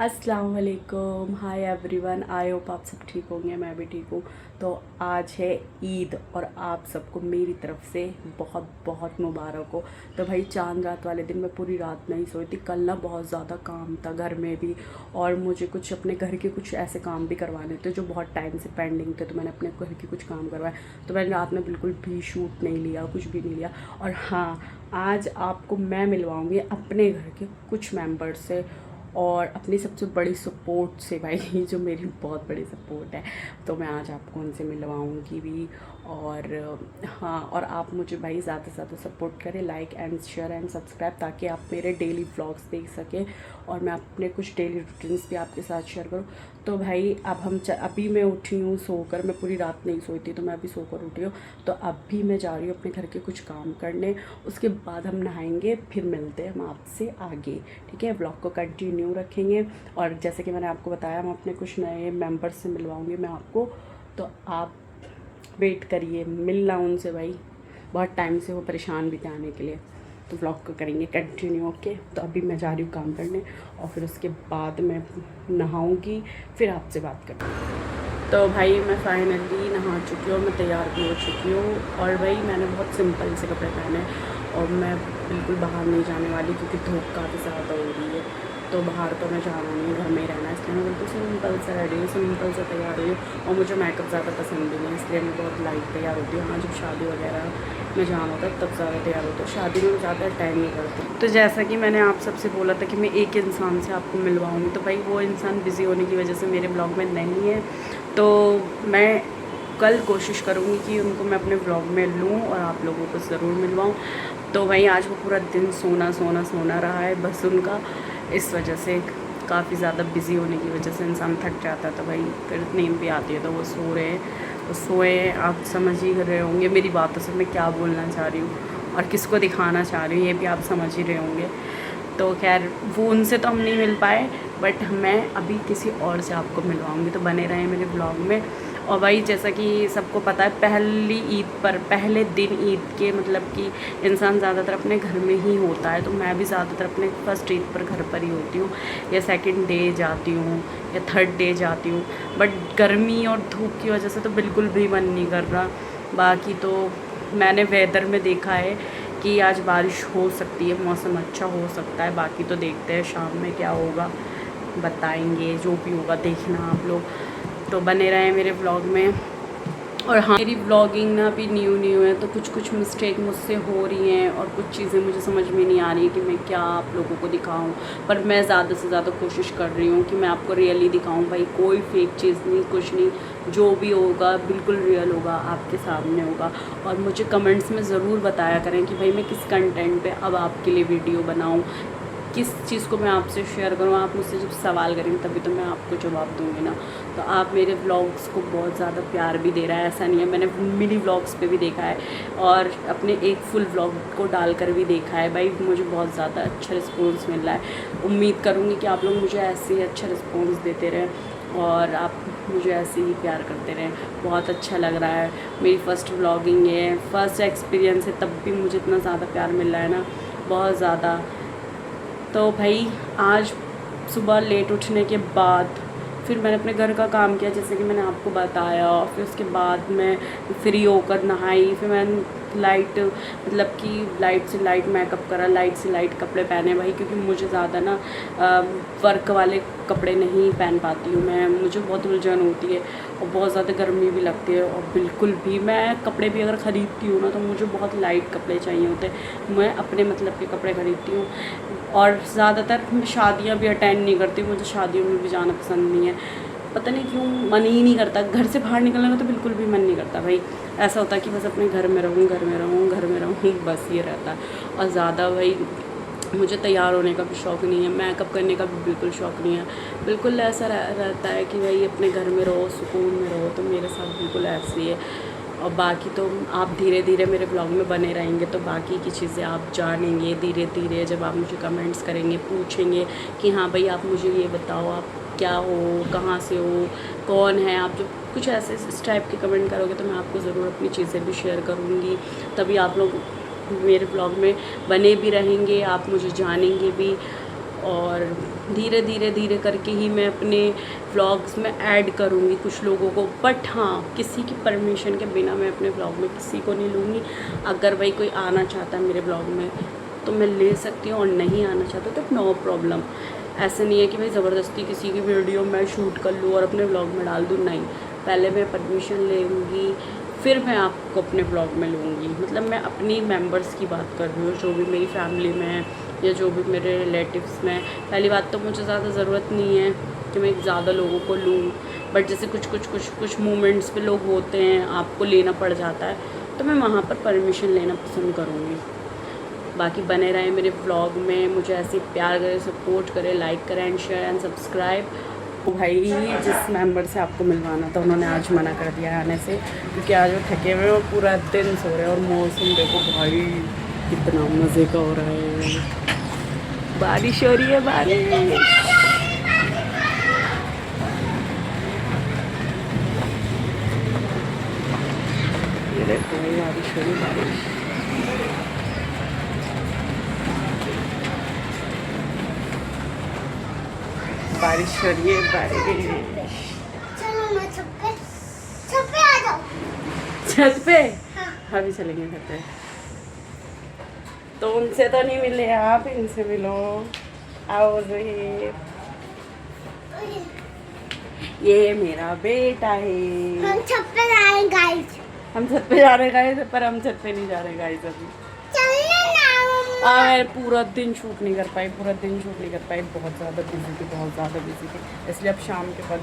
अस्सलाम वालेकुम, hi everyone. I hope आप सब ठीक होंगे, मैं भी ठीक हूँ। तो आज है ईद और आप सबको मेरी तरफ से बहुत बहुत मुबारक हो। तो भाई चांद रात वाले दिन मैं पूरी रात नहीं सोई थी। कल ना बहुत ज़्यादा काम था घर में भी, और मुझे कुछ अपने घर के कुछ ऐसे काम भी करवाने थे जो बहुत टाइम से पेंडिंग थे। तो मैंने अपने घर के कुछ काम करवाए, तो मैंने रात में बिल्कुल भी शूट नहीं लिया, कुछ भी नहीं लिया। और हाँ, आज आपको मैं मिलवाऊँगी अपने घर के कुछ मेम्बर से और अपनी सबसे बड़ी सपोर्ट से भाई जो मेरी बहुत बड़ी सपोर्ट है। तो मैं आज आपको उनसे मिलवाऊंगी भी। और हाँ, और आप मुझे भाई ज़्यादा से ज़्यादा सपोर्ट करें, like and share and subscribe, ताकि आप मेरे डेली व्लॉग्स देख सकें और मैं अपने कुछ डेली रूटीन्स भी आपके साथ शेयर करूँ। तो भाई अब अभी मैं उठी हूँ सोकर, मैं पूरी रात नहीं सोई थी, तो मैं अभी सोकर उठी हूँ। तो अभी मैं जा रही हूँ अपने घर के कुछ काम करने, उसके बाद हम नहाएंगे, फिर मिलते हैं हम आपसे आगे। ठीक है, ब्लॉग को कंटिन्यू रखेंगे। और जैसे कि मैंने आपको बताया, मैं अपने कुछ नए मेंबर्स से मिलवाऊंगी मैं आपको, तो आप वेट करिए, मिलना उनसे भाई। बहुत टाइम से वो परेशान भी थे आने के लिए। तो व्लॉग को करेंगे कंटिन्यू। ओके, तो अभी मैं जा रही हूँ काम करने और फिर उसके बाद मैं नहाऊंगी, फिर आपसे बात करूँगी। तो भाई मैं फाइनली नहा चुकी हूँ, मैं तैयार भी हो चुकी हूँ। और भाई मैंने बहुत सिंपल से कपड़े पहने और मैं बिल्कुल बाहर नहीं जाने वाली, क्योंकि धूप काफ़ी ज़्यादा हो रही है। तो बाहर तो मैं जाना नहीं है, घर में ही रहना है। इसलिए मैं बिल्कुल सिंपल सा रेडी हूँ, सिंपल सा तैयार हुई हूँ। और मुझे मेकअप ज़्यादा पसंद भी नहीं है, इसलिए मैं बहुत लाइट तैयार होती हूँ। हाँ, जब शादी वगैरह में जाना होता है तब ज़्यादा तैयार होती हूँ, शादी में ज़्यादा टाइम नहीं करती। तो जैसा कि मैंने आप सबसे बोला था कि मैं एक इंसान से आपको मिलवाऊँगी, तो भाई वो इंसान बिज़ी होने की वजह से मेरे ब्लॉग में नहीं है। तो मैं कल कोशिश करूँगी कि उनको मैं अपने ब्लॉग में लूँ और आप लोगों को ज़रूर मिलवाऊँ। तो भाई आज वो पूरा दिन सोना सोना सोना रहा है बस उनका, इस वजह से काफ़ी ज़्यादा बिज़ी होने की वजह से इंसान थक जाता है। तो भाई फिर नींद भी आती है, तो वो सो रहे हैं, तो सोए। आप समझ ही रहे होंगे मेरी बातों से मैं क्या बोलना चाह रही हूँ और किसको दिखाना चाह रही हूँ, ये भी आप समझ ही रहे होंगे। तो खैर वो उनसे तो हम नहीं मिल पाए, बट मैं अभी किसी और से आपको मिलवाऊंगी, तो बने रहें मेरे ब्लॉग में। और भाई जैसा कि सबको पता है, पहली ईद पर पहले दिन ईद के मतलब कि इंसान ज़्यादातर अपने घर में ही होता है। तो मैं भी ज़्यादातर अपने फर्स्ट ईद पर घर पर ही होती हूँ, या सेकंड डे जाती हूँ, या थर्ड डे जाती हूँ। बट गर्मी और धूप की वजह से तो बिल्कुल भी मन नहीं कर रहा। बाकी तो मैंने वेदर में देखा है कि आज बारिश हो सकती है, मौसम अच्छा हो सकता है। बाकी तो देखते हैं शाम में क्या होगा, बताएंगे। जो भी होगा देखना आप लोग, तो बने रहें मेरे व्लॉग में। और हाँ, मेरी व्लॉगिंग ना अभी न्यू है, तो कुछ कुछ मिस्टेक मुझसे हो रही हैं और कुछ चीज़ें मुझे समझ में नहीं आ रही कि मैं क्या आप लोगों को दिखाऊं। पर मैं ज़्यादा से ज़्यादा कोशिश कर रही हूँ कि मैं आपको रियली दिखाऊं। भाई कोई फेक चीज़ नहीं, कुछ नहीं, जो भी होगा बिल्कुल रियल होगा, आपके सामने होगा। और मुझे कमेंट्स में ज़रूर बताया करें कि भाई मैं किस कंटेंट पे अब आपके लिए वीडियो बनाऊँ, किस चीज़ को मैं आपसे शेयर करूँ। आप मुझसे जब सवाल करेंगे तभी तो मैं आपको जवाब दूँगी ना। तो आप मेरे व्लॉग्स को बहुत ज़्यादा प्यार भी दे रहा है, ऐसा नहीं है। मैंने मिनी व्लॉग्स पे भी देखा है और अपने एक फुल व्लॉग को डालकर भी देखा है। भाई मुझे बहुत ज़्यादा अच्छा रिस्पॉन्स मिल रहा है। उम्मीद करूँगी कि आप लोग मुझे ऐसे ही अच्छा रिस्पॉन्स देते रहें और आप मुझे ऐसे ही प्यार करते रहें। बहुत अच्छा लग रहा है, मेरी फ़र्स्ट व्लॉगिंग है, फ़र्स्ट एक्सपीरियंस है, तब भी मुझे इतना ज़्यादा प्यार मिल रहा है ना, बहुत ज़्यादा। तो भाई आज सुबह लेट उठने के बाद फिर मैंने अपने घर का काम किया, जैसे कि मैंने आपको बताया। फिर उसके बाद मैं फ्री होकर नहाई, फिर मैंने लाइट मतलब कि लाइट से लाइट मेकअप करा, लाइट से लाइट कपड़े पहने भाई, क्योंकि मुझे ज़्यादा ना वर्क वाले कपड़े नहीं पहन पाती हूँ मैं, मुझे बहुत उलझन होती है और बहुत ज़्यादा गर्मी भी लगती है। और बिल्कुल भी मैं कपड़े भी अगर ख़रीदती हूँ ना, तो मुझे बहुत लाइट कपड़े चाहिए होते हैं। मैं अपने मतलब के कपड़े ख़रीदती हूँ और ज़्यादातर शादियाँ भी अटेंड नहीं करती, मुझे शादियों में भी जाना पसंद नहीं है। पता नहीं क्यों मन ही नहीं करता, घर से बाहर निकलने का तो बिल्कुल भी मन नहीं करता भाई। ऐसा होता है कि बस अपने घर में रहूँ, घर में रहूँ, घर में रहूँ, बस ये रहता है। और ज़्यादा भाई मुझे तैयार होने का भी शौक़ नहीं है, मेकअप करने का भी बिल्कुल शौक़ नहीं है। बिल्कुल ऐसा रहता है कि भाई अपने घर में रहो, सुकून में रहो। तो मेरे साथ बिल्कुल ऐसे ही है। और बाकी तो आप धीरे धीरे मेरे ब्लॉग में बने रहेंगे, तो बाकी की चीज़ें आप जानेंगे धीरे धीरे, जब आप मुझे कमेंट्स करेंगे, पूछेंगे कि हाँ भाई आप मुझे ये बताओ, आप क्या हो, कहाँ से हो, कौन है आप, जो कुछ ऐसे इस टाइप के कमेंट करोगे तो मैं आपको ज़रूर अपनी चीज़ें भी शेयर करूँगी। तभी आप लोग मेरे ब्लॉग में बने भी रहेंगे, आप मुझे जानेंगे भी। और धीरे धीरे धीरे करके ही मैं अपने व्लॉग्स में ऐड करूँगी कुछ लोगों को, बट हाँ किसी की परमिशन के बिना मैं अपने व्लॉग में किसी को नहीं लूँगी। अगर भाई कोई आना चाहता है मेरे व्लॉग में तो मैं ले सकती हूँ, और नहीं आना चाहता तो नो प्रॉब्लम। ऐसा नहीं है कि भाई ज़बरदस्ती किसी की वीडियो मैं शूट कर लूँ और अपने व्लॉग में डाल दूँ, नहीं। पहले मैं परमिशन लूँगी, फिर मैं आपको अपने ब्लॉग में लूँगी। मतलब मैं अपनी मेंबर्स की बात कर रही हूँ, जो भी मेरी फैमिली में है या जो भी मेरे रिलेटिव्स में। पहली बात तो मुझे ज़्यादा ज़रूरत नहीं है कि मैं ज़्यादा लोगों को लूँ, बट जैसे कुछ मोमेंट्स पे लोग होते हैं, आपको लेना पड़ जाता है, तो मैं वहाँ पर परमिशन लेना पसंद करूँगी। बाकी बने रहें मेरे व्लॉग में, मुझे ऐसे प्यार करें, सपोर्ट करें, लाइक करें एंड शेयर एंड सब्सक्राइब। तो भाई जिस मेंबर से आपको मिलवाना था उन्होंने आज मना कर दिया आने से, क्योंकि आज वो थके हुए और पूरा दिन सो रहे हैं। और मौसम देखो भाई कितना मज़े का हो रहा है, बारिश हो रही है, बारिश। ये देखो भाई बारिश हो रही है, बारिश। बारिश हो रही है, बारिश। चलो ना छत पे आ जाओ। छत पे? हाँ। अभी चलेंगे छत पे। तो उनसे तो नहीं मिले आप, इनसे मिलो। आओ ज़हीर, ये मेरा बेटा है। हम छत पे जा रहे हैं गाइस। हम छत पे जा रहे हैं गाइस, पर हम छत पे नहीं जा रहे गाइस अभी। चलने ना मम्मा। मैं पूरा दिन शूट नहीं कर पाई, बहुत ज़्यादा बिजी थी, इसलिए अब शाम के बाद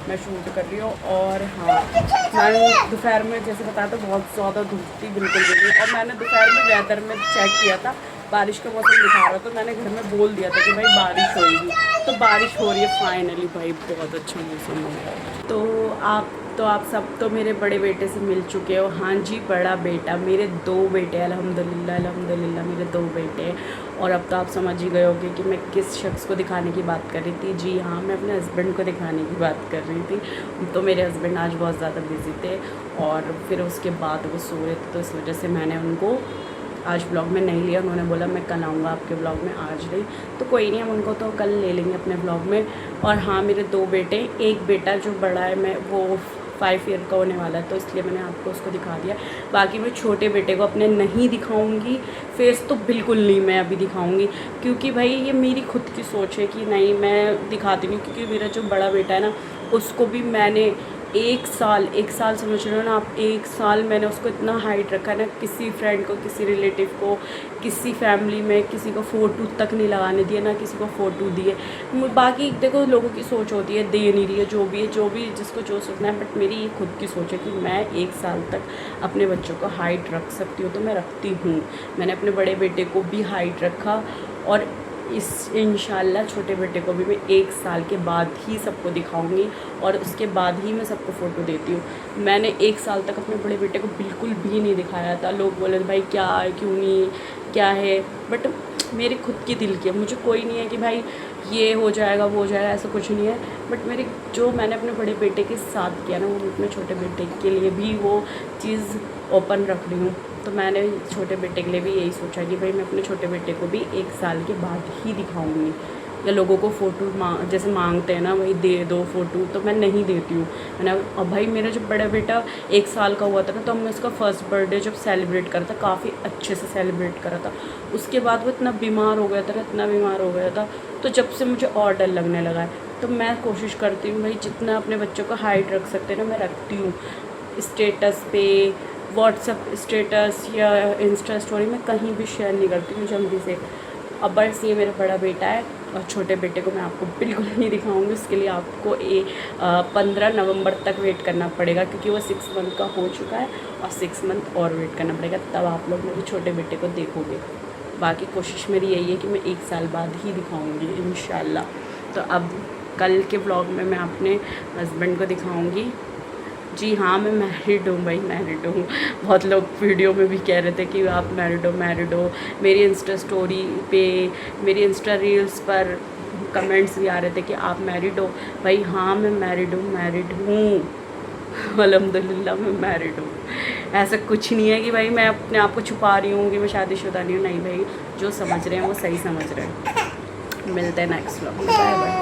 मैं शूट कर रही हूँ। और हाँ, मैंने दोपहर में जैसे बताया तो बहुत ज़्यादा धूप थी, बिल्कुल भी। और मैंने दोपहर में वेदर में चेक किया था, बारिश का मौसम दिखा रहा, तो मैंने घर में बोल दिया था कि भाई बारिश होगी, तो बारिश हो रही है फाइनली। भाई बहुत अच्छा मौसम हो गया। तो आप सब तो मेरे बड़े बेटे से मिल चुके हो। हाँ जी, बड़ा बेटा, मेरे 2 बेटे, अल्हम्दुलिल्लाह मेरे 2 बेटे हैं। और अब तो आप समझ ही गए होंगे कि मैं किस शख्स को दिखाने की बात कर रही थी। जी हाँ, मैं अपने हस्बैंड को दिखाने की बात कर रही थी। तो मेरे हस्बैंड आज बहुत ज़्यादा बिजी थे, और फिर उसके बाद वो सो रहे थे, तो इस वजह से मैंने उनको आज ब्लॉग में नहीं लिया। उन्होंने बोला मैं कल आऊँगा आपके ब्लॉग में, आज नहीं। तो कोई नहीं, हम उनको तो कल ले लेंगे अपने ब्लॉग में। और हाँ, मेरे 2 बेटे, एक बेटा जो बड़ा है, मैं वो 5 ईयर का होने वाला है, तो इसलिए मैंने आपको उसको दिखा दिया। बाकी मैं छोटे बेटे को अपने नहीं दिखाऊंगी, फेस तो बिल्कुल नहीं मैं अभी दिखाऊंगी, क्योंकि भाई ये मेरी खुद की सोच है कि नहीं मैं दिखाती नहीं। क्योंकि मेरा जो बड़ा बेटा है ना, उसको भी मैंने 1 साल समझ रहे हो ना आप, 1 साल मैंने उसको इतना हाइट रखा है ना, किसी फ्रेंड को, किसी रिलेटिव को, किसी फैमिली में किसी को फ़ोटो तक नहीं लगाने दिए, ना किसी को फ़ोटो दिए। बाकी देखो लोगों की सोच होती है, दे नहीं रही है, जो भी जिसको जो सोचना है, बट मेरी ये खुद की सोच है कि मैं 1 साल तक अपने बच्चों को हाइट रख सकती हूँ, तो मैं रखती हूँ। मैंने अपने बड़े बेटे को भी हाइट रखा, और इंशाल्लाह छोटे बेटे को भी मैं 1 साल के बाद ही सबको दिखाऊंगी, और उसके बाद ही मैं सबको फ़ोटो देती हूँ। मैंने 1 साल तक अपने बड़े बेटे को बिल्कुल भी नहीं दिखाया था। लोग बोले भाई क्या है, क्यों नहीं, क्या है, बट मेरी खुद की दिल की है। मुझे कोई नहीं है कि भाई ये हो जाएगा वो हो जाएगा, ऐसा कुछ नहीं है। बट मेरे जो मैंने अपने बड़े बेटे के साथ किया ना, वो अपने छोटे बेटे के लिए भी वो चीज़ ओपन रख रही हूँ। तो मैंने छोटे बेटे के लिए भी यही सोचा कि भाई मैं अपने छोटे बेटे को भी 1 साल के बाद ही दिखाऊंगी। या लोगों को फ़ोटो जैसे मांगते हैं ना, भाई दे दो फ़ोटो, तो मैं नहीं देती हूँ। मैंने अब भाई मेरा जब बड़ा बेटा 1 साल का हुआ था ना, तो हमने उसका फर्स्ट बर्थडे जब सेलिब्रेट करा था, काफ़ी अच्छे से सेलिब्रेट करा था। उसके बाद वो इतना बीमार हो गया था, तो जब से मुझे और डर लगने लगा है। तो मैं कोशिश करती हूँ भाई जितना अपने बच्चों को हाइट रख सकते हैं ना, मैं रखती हूँ। स्टेटस पे, व्हाट्सएप स्टेटस या इंस्टा स्टोरी में कहीं भी शेयर नहीं करती हूँ जल्दी से। अब बस ये मेरा बड़ा बेटा है, और छोटे बेटे को मैं आपको बिल्कुल नहीं दिखाऊंगी। उसके लिए आपको 15 नवंबर तक वेट करना पड़ेगा, क्योंकि वो 6 मंथ का हो चुका है, और 6 मंथ और वेट करना पड़ेगा, तब आप लोग मेरे छोटे बेटे को देखोगे। बाकी कोशिश मेरी यही है कि मैं 1 साल बाद ही दिखाऊंगी इंशाल्लाह। तो अब कल के व्लॉग में मैं अपने हस्बैंड को दिखाऊंगी। जी हाँ, मैं मैरिड हूँ भाई, मैरिड हूँ। बहुत लोग वीडियो में भी कह रहे थे कि आप मैरिड हो। मेरी इंस्टा स्टोरी पे, मेरी इंस्टा रील्स पर कमेंट्स भी आ रहे थे कि आप मैरिड हो। भाई हाँ, मैं मैरिड हूँ अल्हम्दुलिल्लाह, मैं मैरिड हूँ। ऐसा कुछ नहीं है कि भाई मैं अपने आप को छुपा रही हूँ कि मैं शादीशुदा नहीं हूँ। नहीं भाई, जो समझ रहे हैं वो सही समझ रहे हैं। मिलते हैं नेक्स्ट व्लॉग में, बाय बाय।